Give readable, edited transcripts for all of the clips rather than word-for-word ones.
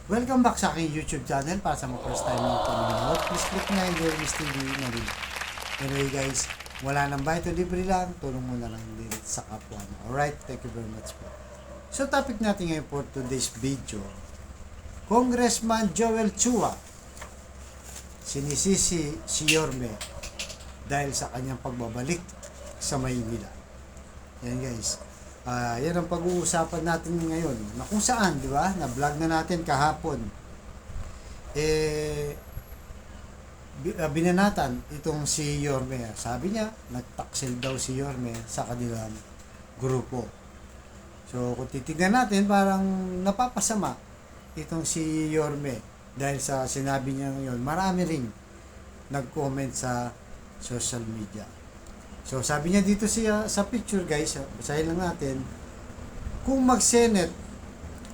Welcome back sa aking YouTube channel. Para sa mga first time mo panonood, please click na yung Jeremy's TV na rin. Anyway guys, wala nang bayad o libre lang, tulong mo na lang din sa kapwa mo. Alright, thank you very much po. So topic natin ngayon for today's video, Congressman Joel Chua sinisisi si Yorme dahil sa kanyang pagbabalik sa Maynila. Yan guys. Yan ang pag-uusapan natin ngayon. Na kung saan, di ba? Na-vlog na natin kahapon. Binanatan itong si Yorme. Sabi niya, nagtaksil daw si Yorme sa kanilang grupo. So, kung titignan natin, parang napapasama itong si Yorme. Dahil sa sinabi niya ngayon, marami ring nag-comment sa social media. So, sabi niya dito siya sa picture guys, basahin lang natin. Kung mag-Senate,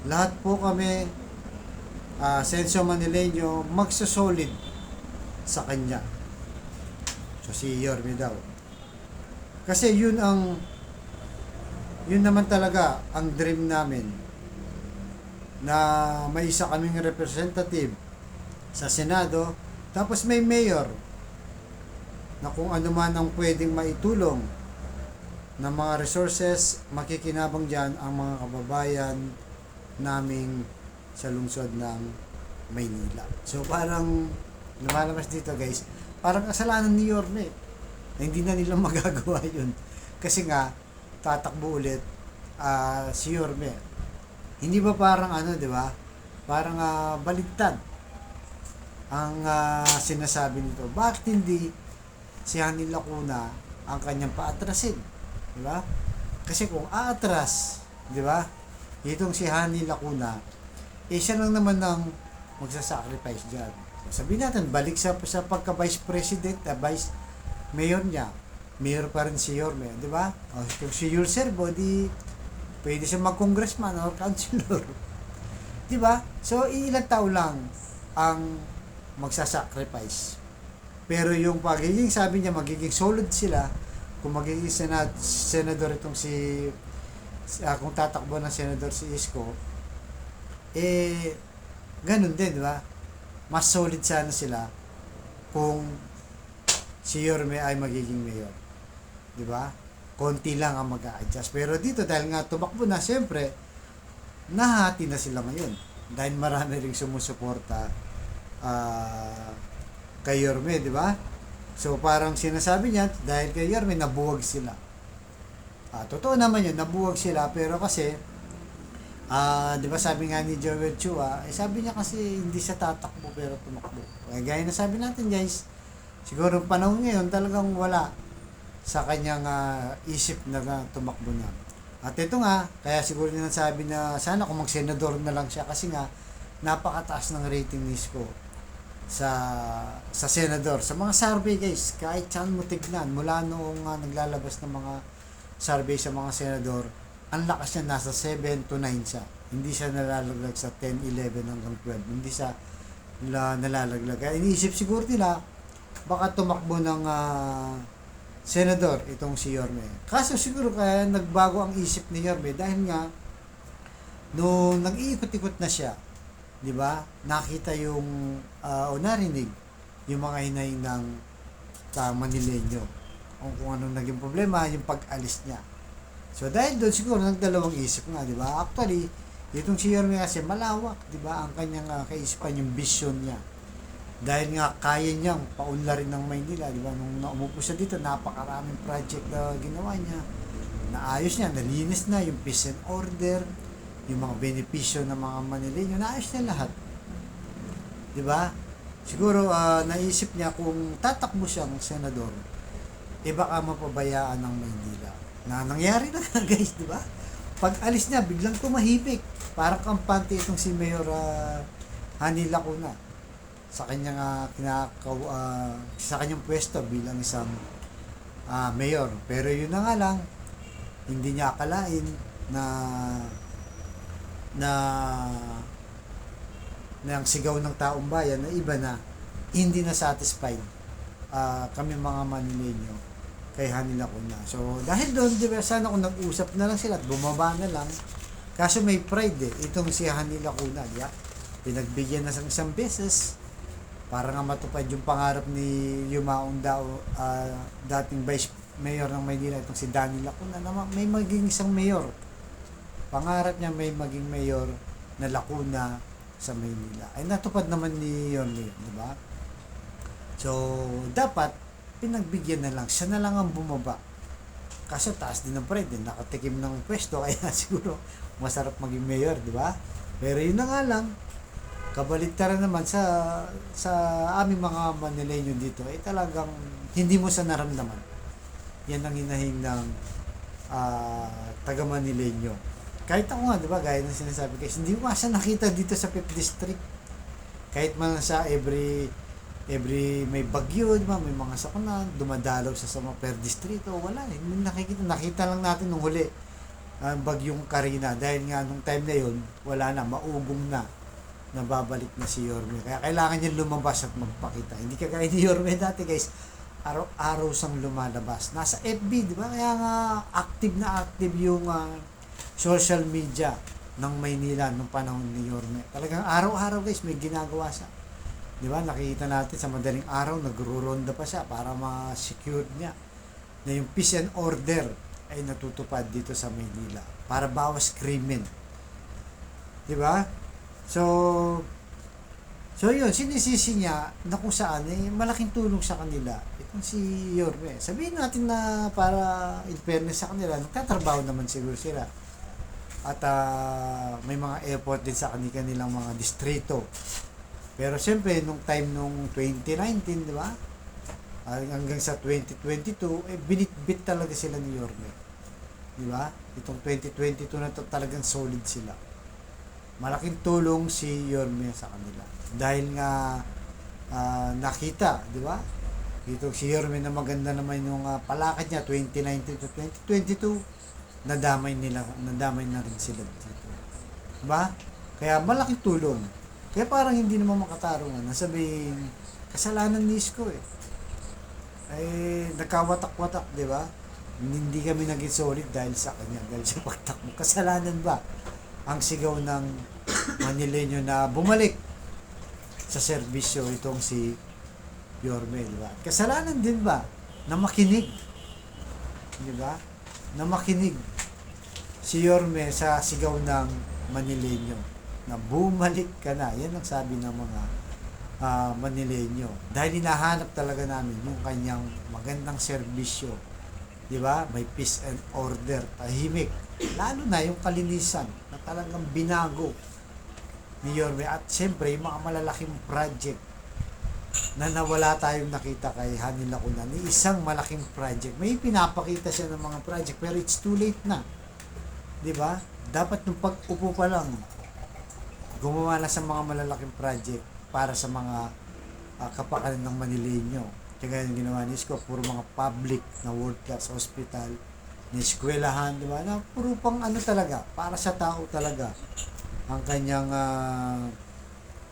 lahat po kami, Senso Manileño, magsasolid sa kanya. So, si Yorme daw. Kasi yun naman talaga ang dream namin, na may isa kaming representative sa Senado, tapos may mayor, na kung ano man ang pwedeng maitulong ng mga resources, makikinabang dyan ang mga kababayan naming sa lungsod ng Maynila. So parang lumalabas dito guys, parang kasalanan ni Yorme na hindi na nila magagawa yun. Kasi nga, tatakbo ulit si Yorme. Hindi ba parang di ba? Parang baligtad ang sinasabi nito. Bakit hindi si Hani Lacuna ang kanyang paatrasin, di ba? Kasi kung aatras, di ba? Itong si Hani Lacuna, siya lang naman ng magsasacrifice diyan. So, sabihin natin, balik sa pagka vice president, vice mayor niya, mayor pa rin si Yorme, di ba? O kung si Yul Serbo, di pwede siya mag-congressman or councilor. Di ba? So, ilang tao lang ang magsasacrifice. Pero yung pagiging, sabi niya, magiging solid sila kung magiging senador itong kung tatakbo ng senador si Isko, ganun din, di ba? Mas solid sana sila kung si Yorme ay magiging mayor. Di ba? Konti lang ang mag-a-adjust. Pero dito, dahil nga tumakbo na, siyempre, nahati na sila ngayon. Dahil marami ring sumusuporta kay Yorme, di ba? So parang sinasabi niya, dahil kay Yorme, nabuwag sila. Totoo naman yun, nabuwag sila, pero kasi, di ba sabi nga ni Joel Chua, sabi niya kasi hindi siya tatakbo pero tumakbo. Gaya na sabi natin guys, siguro panahon ngayon talagang wala sa kanyang isip na tumakbo na. At ito nga, kaya siguro niya sabi na sana kung mag-senador na lang siya kasi nga napakataas ng rating ni Isko sa senador. Sa mga survey guys, kahit saan mo tignan, mula noong naglalabas ng mga survey sa mga senador, ang lakas niya nasa 7 to 9 siya. Hindi siya nalalaglag sa 10, 11 hanggang 12. Hindi siya nalalaglag. Kaya iniisip siguro nila, baka tumakbo ng senador itong si Yorme. Kaso siguro kaya nagbago ang isip ni Yorme dahil nga nung nag-iikot-ikot na siya, di ba? Nakita yung o narinig yung mga hinay ng Manileño kung anong naging problema yung pag-alis niya. So dahil doon siguro nagdalawang isip nga, di ba? Actually, itong si Yorme kasi malawak, di ba? Ang kanyang kaisipan, yung vision niya. Dahil nga kaya niyang paunlarin ng Maynila, di ba? Nung naumupo siya dito, napakaraming project na ginawa niya. Naayos niya, nalinis na yung peace and order, yung mga benepisyo ng mga Manileño, naayos niya lahat. Di ba? Siguro naisip niya kung tatakbo siyang senador, baka mapabayaan ng Maynila. Na nangyari na guys, di ba? Pag alis niya, biglang tumahimik. Parang kampante itong si Mayor Hani Lacuna sa kanyang sa kanyang pwesto bilang isang mayor. Pero yun na nga lang, hindi niya akalain na ang sigaw ng taong bayan na iba na, hindi na satisfied kami mga Manileño kay Hani Lacuna. So dahil doon, di ba, sana kung nag-usap na lang sila at bumaba na lang. Kaso may pride itong si Hani Lacuna, yeah? pinagbigyan na sa isang beses para nga matupad yung pangarap ni Yumaong daw, dating Vice Mayor ng Maynila, itong si Danny Lacuna, na may maging isang mayor. Pangarap niya may maging mayor na Lacuna sa Maynila. Ay natupad naman ni Yorme, di ba? So, dapat pinagbigyan na lang. Siya na lang ang bumaba. Kaso taas din ng pride, nakatikim ng pwesto, kaya siguro masarap maging mayor, di ba? Pero yun na nga lang, kabaligtaran naman sa aming mga Manileño dito, ay talagang hindi mo sa naramdaman. Yan ang hinahing ng taga Manileño. Kahit ako nga, di ba, gaya ng sinasabi guys, hindi mo kasi nakita dito sa 5th District. Kahit man sa every may bagyo, di ba, may mga sakuna, dumadalaw sa mga per distrito, wala eh. Nakita lang natin nung huli, bagyong Karina, dahil nga nung time na yun, wala na, maugong na, nababalik na si Yorme. Kaya kailangan niya lumabas at magpakita. Hindi kagaya ni Yorme dati guys, araw-araw sang lumalabas. Nasa FB, di ba? Kaya nga active yung social media ng Maynila nung panahon ni Yorme. Talagang araw-araw guys, may ginagawa siya. Di ba? Nakikita natin sa madaling araw, nagro-ronda pa siya para ma-secure niya na yung peace and order ay natutupad dito sa Maynila para bawas krimen. Di ba? So yun, sinisisi niya na kung saan malaking tulong sa kanila itong si Yorme. Sabihin natin na para in fairness sa kanila, nagtatrabaho naman siguro sila. At may mga effort din sa kanilang mga distrito. Pero siyempre, nung time nung 2019, di ba? Hanggang sa 2022, binitbit talaga sila ni Yorme. Di ba? Itong 2022 na to talagang solid sila. Malaking tulong si Yorme sa kanila. Dahil nga nakita, di ba? Itong si Yorme na maganda naman yung palakad niya 2019 to 2022, nadamay na rin sila dito. Di ba? Kaya malaking tulong. Kaya parang hindi naman makatarungan. Nasabihin, kasalanan ni Isko eh. Ay, nagkawatak-watak, di ba? Hindi kami naging solid dahil sa kanya, dahil sa pagtakbo. Kasalanan ba ang sigaw ng Manileño na bumalik sa serbisyo itong si Yorme, di ba? Kasalanan din ba na makinig? Di ba? Na makinig si Yorme sa sigaw ng Manileño na bumalik ka na. Yan ang sabi ng mga Manileño. Dahil hinahanap talaga namin yung kanyang magandang serbisyo. Di ba? May peace and order, tahimik. Lalo na yung kalinisan na talagang binago ni Yorme. At siyempre, yung mga malalaking project na nawala tayong nakita kay Hani Lacuna. Ni isang malaking project. May pinapakita siya ng mga project pero it's too late na. Di ba? Dapat nung pag-upo pa lang, gumawa na sa mga malalaking project para sa mga kapakanan ng Manileño. Kaya yung ginawa ni Isko, puro mga public na world-class hospital, na eskwelahan, di ba? Na puro pang ano talaga, para sa tao talaga ang kanyang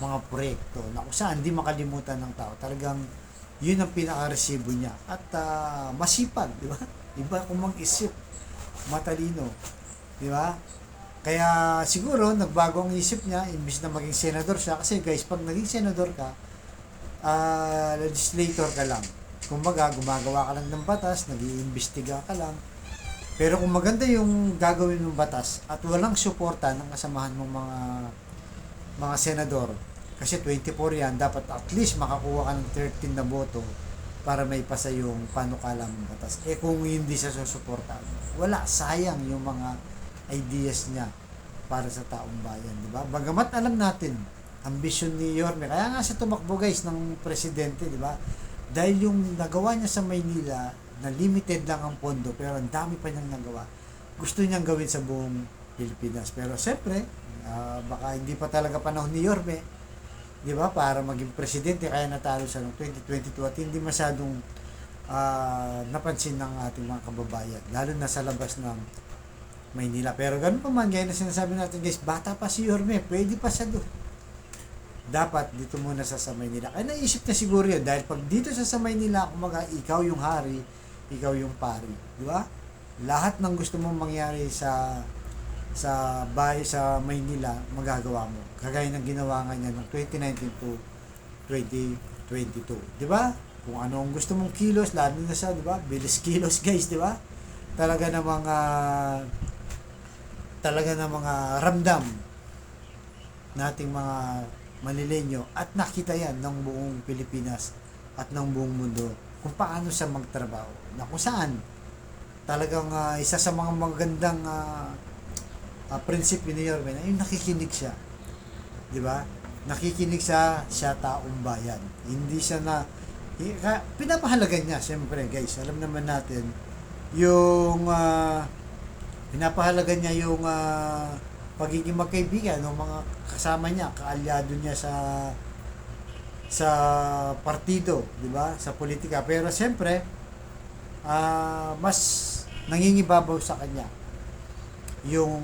mga proyekto na kung saan hindi makalimutan ng tao. Talagang yun ang pinaka-resibo niya. At masipag, di ba? Iba kung mag-isip, matalino, di ba? Kaya siguro nagbago ang isip niya imbis na maging senador siya, kasi guys, pag naging senador ka, legislator ka lang. Kumbaga, gumagawa ka lang ng batas, nag-iimbestiga ka lang. Pero kung maganda yung gagawin ng batas at walang suporta ng kasamahan mong mga senador, kasi 24 yan, dapat at least makakuha ka ng 13 na boto para may pasa yung panukalang batas. Kung hindi siya susuporta, wala, sayang yung mga ideas niya para sa taong bayan, di ba? Bagamat alam natin ambisyon ni Yorme, kaya nga siya tumakbo guys ng presidente, di ba? Dahil yung nagawa niya sa Maynila na limited lang ang pondo pero ang dami pa niyang nagawa, gusto niyang gawin sa buong Pilipinas. Pero siyempre, baka hindi pa talaga panahon ni Yorme, di ba, para maging presidente, kaya natalo siya noong 2022 at hindi masyadong napansin ng ating mga kababayan, lalo na sa labas ng Maynila. Pero ganun pa man, gaya na sinasabi natin guys, bata pa si Yorme, pwede pa siya doon. Dapat dito muna sa Maynila. Kaya naisip na siguro yun, dahil pag dito sa Maynila, kumaga, ikaw yung hari, ikaw yung pari. Di ba? Lahat ng gusto mong mangyari sa sa bahay sa Maynila, magagawa mo. Kagaya ng ginawa nga niya ng 2019 to 2022. Di ba? Kung ano ang gusto mong kilos, lalo na sa, di ba? Bilis kilos, guys, di ba? Talaga ng mga ramdam nating mga Manileño at nakita yan ng buong Pilipinas at ng buong mundo kung paano siya magtrabaho. Na kung saan talagang isa sa mga magandang prinsipyo ni Yorme na yung nakikinig siya. Di ba? Nakikinig siya taong bayan. Hindi siya pinapahalagan niya, siyempre guys, alam naman natin yung pinapahalagan niya yung pagiging magkaibigan ng mga kasama niya, kaalyado niya sa partido, di ba? Sa politika. Pero siyempre, mas nangingibabaw sa kanya yung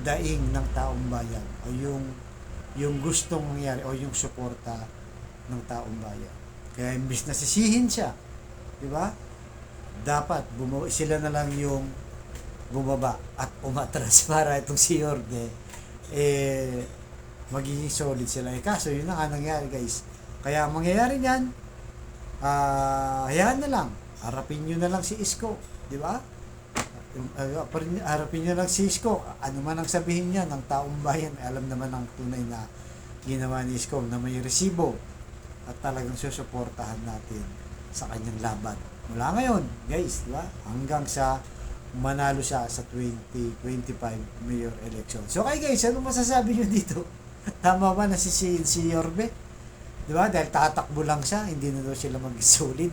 daing ng taong bayan o yung gustong mangyari o yung suporta ng taong bayan. Kaya imbis na sisihin siya, di ba? Dapat sila na lang yung bumaba at umatras para itong si Yorme magiging solid sila. Kaso yun na nga nangyari, guys. Kaya ang mangyayari niyan, hayaan na lang, harapin nyo na lang si Isko, di ba? Harapin nyo lang si Isko, ano man ang sabihin niya ng taong bayan, alam naman ang tunay na ginawa ni Isko na may resibo at talagang susuportahan natin sa kanyang laban mula ngayon, guys, di ba? Hanggang sa manalo siya sa 2025 mayor election. So okay guys, ano masasabi nyo dito? Tama ba na si Yorme? Di ba? Dahil tatakbo lang siya, hindi na daw sila mag-solid.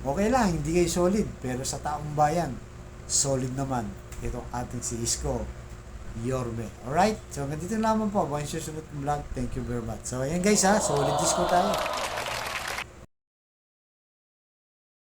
Okay lang, hindi kayo solid, pero sa taong bayan, solid naman itong ating si Isko Yorme. Alright? So hanggang dito lamang po. Buwan susunod ng vlog. Thank you very much. So ayan guys ha, solid Isko tayo.